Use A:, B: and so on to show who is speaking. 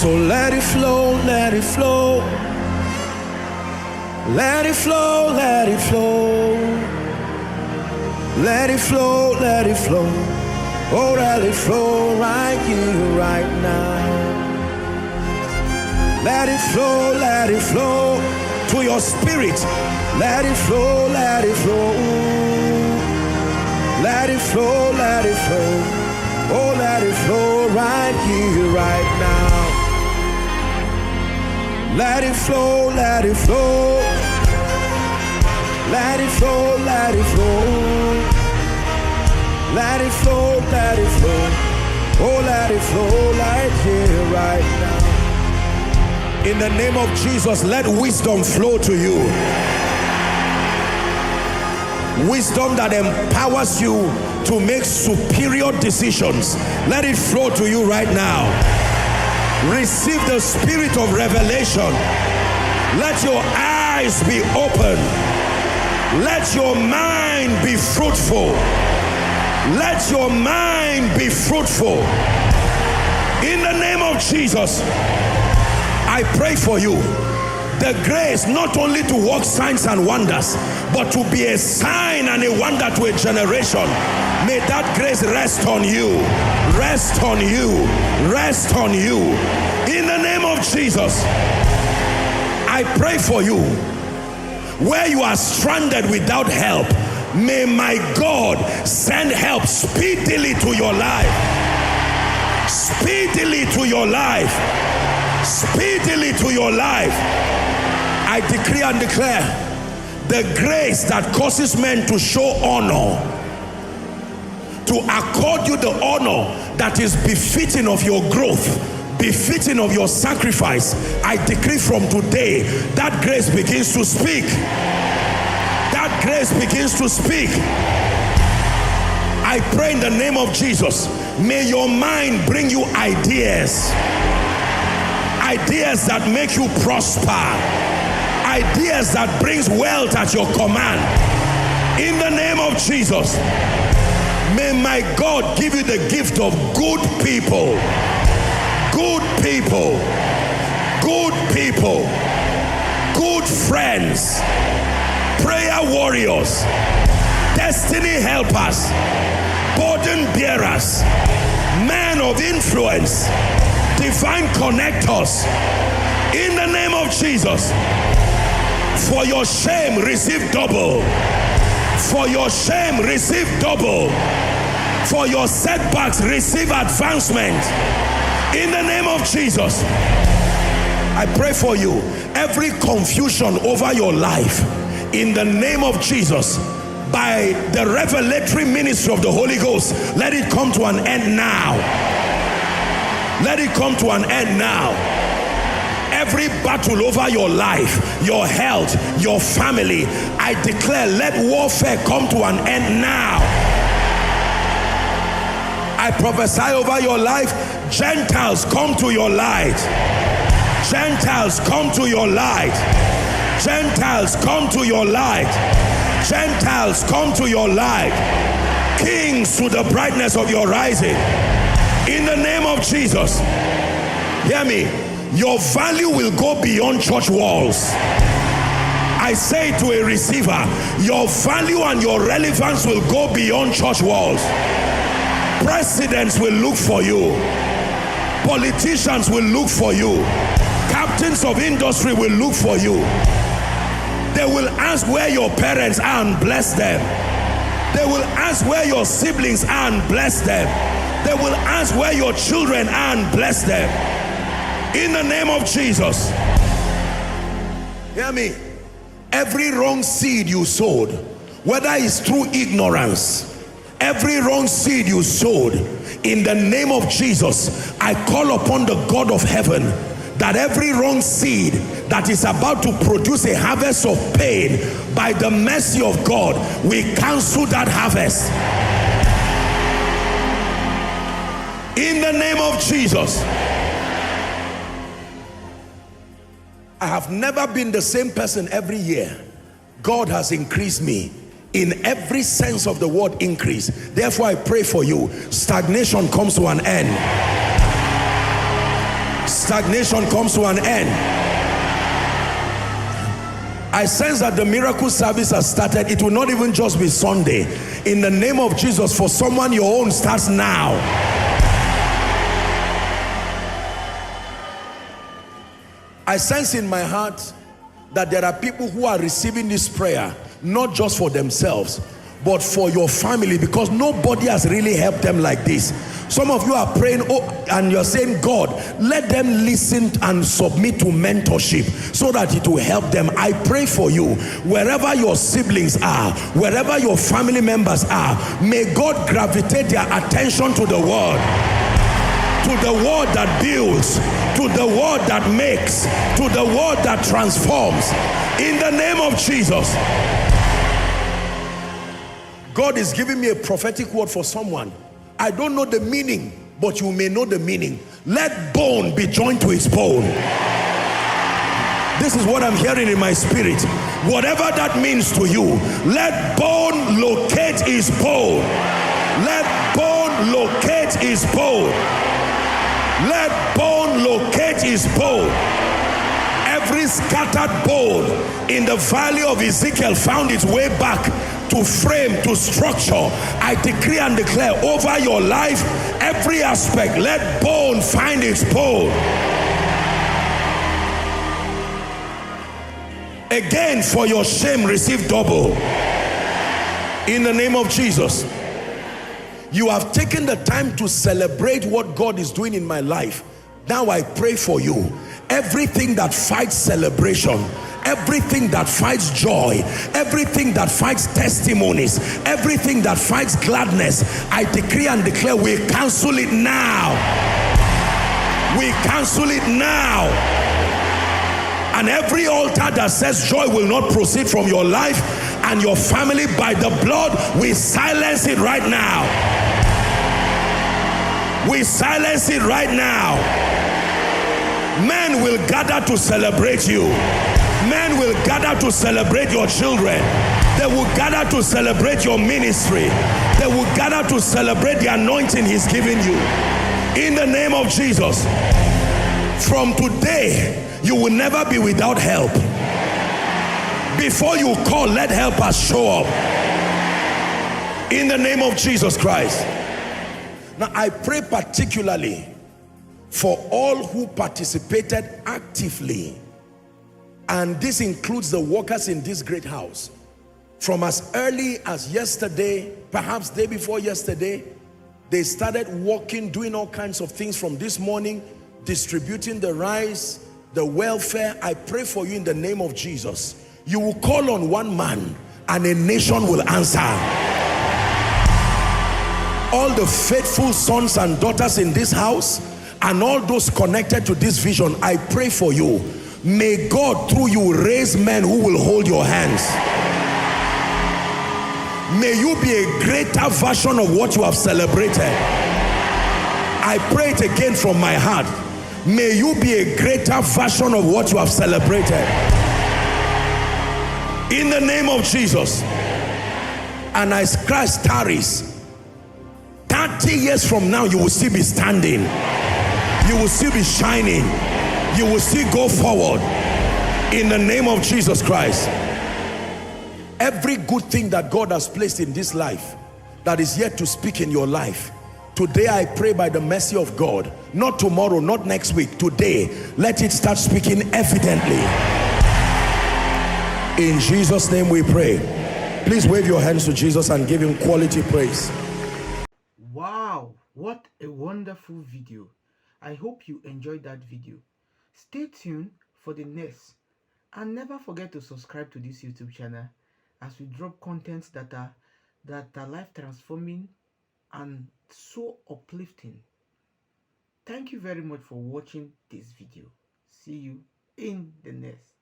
A: So let it flow, let it flow. Let it flow, let it flow. Let it flow, let it flow. Oh, let it flow right here, right now. Let it flow to your spirit. Let it flow, let it flow. Let it flow, let it flow. Oh, let it flow right here, right now. Let it flow, let it flow. Let it flow, let it flow. Let it flow, let it flow. Oh, let it flow right here, right now. In the name of Jesus, let wisdom flow to you. Wisdom that empowers you to make superior decisions. Let it flow to you right now. Receive the spirit of revelation. Let your eyes be open. Let your mind be fruitful. Let your mind be fruitful. In the name of Jesus, I pray for you the grace not only to work signs and wonders, but to be a sign and a wonder to a generation. May that grace rest on you, rest on you, rest on you. In the name of Jesus, I pray for you. Where you are stranded without help, may my God send help speedily to your life. Speedily to your life. Speedily to your life. I decree and declare the grace that causes men to show honor, to accord you the honor that is befitting of your growth, befitting of your sacrifice. I decree from today that grace begins to speak. That grace begins to speak. I pray in the name of Jesus, may your mind bring you ideas. Ideas that make you prosper. Ideas that brings wealth at your command. In the name of Jesus, may my God give you the gift of good people. Good people. Good people. Good friends. Prayer warriors. Destiny helpers. Burden bearers. Men of influence. Divine connectors. In the name of Jesus. For your shame, receive double. For your shame, receive double. For your setbacks, receive advancement. In the name of Jesus, I pray for you. Every confusion over your life, in the name of Jesus, by the revelatory ministry of the Holy Ghost, let it come to an end now. Let it come to an end now. Every battle over your life, your health, your family, I declare, let warfare come to an end now. I prophesy over your life, Gentiles, come to your light. Gentiles, come to your light. Gentiles, come to your light. Gentiles, come to your light. Kings, to the brightness of your rising. In the name of Jesus, hear me. Your value will go beyond church walls. I say to a receiver, your value and your relevance will go beyond church walls. Presidents will look for you. Politicians will look for you. Captains of industry will look for you. They will ask where your parents are and bless them. They will ask where your siblings are and bless them. They will ask where your children are and bless them. In the name of Jesus. Hear me. Every wrong seed you sowed, whether it's through ignorance, every wrong seed you sowed, in the name of Jesus, I call upon the God of heaven that every wrong seed that is about to produce a harvest of pain, by the mercy of God, we cancel that harvest. In the name of Jesus. I have never been the same person every year. God has increased me in every sense of the word increase. Therefore, I pray for you. Stagnation comes to an end. Stagnation comes to an end. I sense that the miracle service has started. It will not even just be Sunday. In the name of Jesus, for someone, your own starts now. I sense in my heart that there are people who are receiving this prayer, not just for themselves, but for your family, because nobody has really helped them like this. Some of you are praying, and you're saying, God, let them listen and submit to mentorship so that it will help them. I pray for you, wherever your siblings are, wherever your family members are, may God gravitate their attention to the word. To the word that builds, to the word that makes, to the word that transforms. In the name of Jesus. God is giving me a prophetic word for someone. I don't know the meaning, but you may know the meaning. Let bone be joined to its bone. This is what I'm hearing in my spirit. Whatever that means to you, let bone locate his bone. Let bone locate his bone. Let bone locate his bone. Every scattered bone in the valley of Ezekiel found its way back to frame, to structure. I decree and declare over your life, every aspect, let bone find its bone. Again, for your shame, receive double. In the name of Jesus. You have taken the time to celebrate what God is doing in my life. Now I pray for you. Everything that fights celebration, everything that fights joy, everything that fights testimonies, everything that fights gladness, I decree and declare we cancel it now. We cancel it now. And every altar that says joy will not proceed from your life and your family, by the blood, we silence it right now. We silence it right now. Men will gather to celebrate you. Men will gather to celebrate your children. They will gather to celebrate your ministry. They will gather to celebrate the anointing he's given you. In the name of Jesus. From today, you will never be without help. Before you call, let helpers show up. In the name of Jesus Christ. Now I pray particularly for all who participated actively, and this includes the workers in this great house. From as early as yesterday, perhaps day before yesterday, they started working, doing all kinds of things from this morning, distributing the rice, the welfare. I pray for you in the name of Jesus. You will call on one man and a nation will answer. All the faithful sons and daughters in this house and all those connected to this vision, I pray for you. May God through you raise men who will hold your hands. May you be a greater version of what you have celebrated. I pray it again from my heart. May you be a greater version of what you have celebrated. In the name of Jesus. And as Christ tarries, 30 years from now, you will still be standing. You will still be shining. You will still go forward. In the name of Jesus Christ. Every good thing that God has placed in this life that is yet to speak in your life, today I pray by the mercy of God, not tomorrow, not next week, today, let it start speaking evidently. In Jesus' name we pray. Please wave your hands to Jesus and give him quality praise.
B: Wow, what a wonderful video. I hope you enjoyed that video. Stay tuned for the next, and never forget to subscribe to this YouTube channel as we drop contents that are life transforming and so uplifting. Thank you very much for watching this video. See you in the next.